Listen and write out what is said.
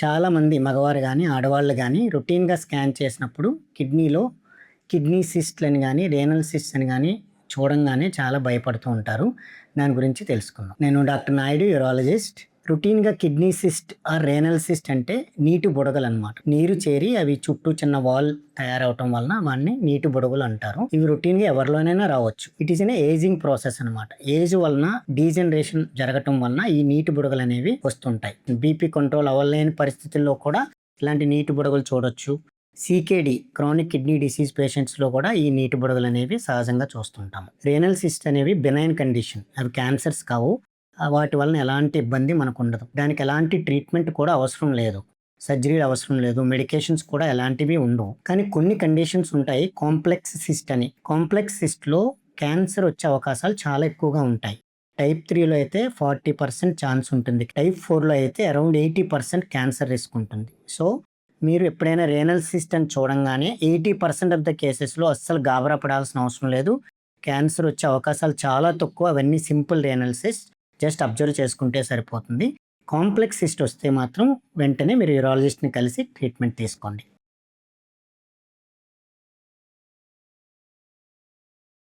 చాలామంది మగవారు గానీ, ఆడవాళ్ళు గానీ రొటీన్‌గా స్కాన్ చేసినప్పుడు కిడ్నీలో కిడ్నీ సిస్ట్‌లని గానీ, రేనల్ సిస్ట్స్ అని గానీ చూడంగానే చాలా భయపడుతూ ఉంటారు. దాని గురించి తెలుసుకుందాం. నేను డాక్టర్ నాయుడు, యూరాలజిస్ట్. రొటీన్‌గా kidney cyst or renal cyst అంటే నీటి బుడగలనమాట. నీరు చేరి అవి చుట్టూ చిన్న వాల్ తయారవటం వలన వాటిని నీటి బుడగలు అంటారు. ఇవి రొటీన్‌గా ఎవరిలోనైనా రావచ్చు. It is an ageing process అనమాట. ఏజ్ వలన డీజనరేషన్ జరగటం వలన ఈ నీటి బుడగలు అనేవి వస్తుంటాయి. బీపీ కంట్రోల్ అవ్వలేని పరిస్థితుల్లో కూడా ఇలాంటి నీటి బుడగలు చూడొచ్చు. సీకేడీ క్రానిక్ కిడ్నీ డిసీజ్ పేషెంట్స్లో కూడా ఈ నీటి బుడగలు అనేవి సహజంగా చూస్తుంటాము. రేనల్ సిస్ట్ అనేవి బినైన్ కండిషన్, అవి క్యాన్సర్స్ కావు. వాటి వలన ఎలాంటి ఇబ్బంది మనకు ఉండదు. దానికి ఎలాంటి ట్రీట్మెంట్ కూడా అవసరం లేదు. సర్జరీలు అవసరం లేదు. మెడికేషన్స్ కూడా ఎలాంటివి ఉండవు. కానీ కొన్ని కండిషన్స్ ఉంటాయి. కాంప్లెక్స్ సిస్ట్ అని. కాంప్లెక్స్ సిస్ట్లో క్యాన్సర్ వచ్చే అవకాశాలు చాలా ఎక్కువగా ఉంటాయి. టైప్ 3లో అయితే 40% ఛాన్స్ ఉంటుంది. టైప్ 4లో అయితే అరౌండ్ 80% క్యాన్సర్ రిస్క్ ఉంటుంది. సో మీరు ఎప్పుడైనా రేనల్ సిస్ట్ అని చూడంగానే 80% ఆఫ్ ద కేసెస్లో అస్సలు గాబరా పడాల్సిన అవసరం లేదు. క్యాన్సర్ వచ్చే అవకాశాలు చాలా తక్కువ. అవన్నీ simple renal cyst. Just observe చేసుకుంటే సరిపోతుంది. కాంప్లెక్స్ సిస్ట్ వస్తే మాత్రం వెంటనే మీరు యూరాలజిస్ట్ని కలిసి ట్రీట్మెంట్ తీసుకోండి.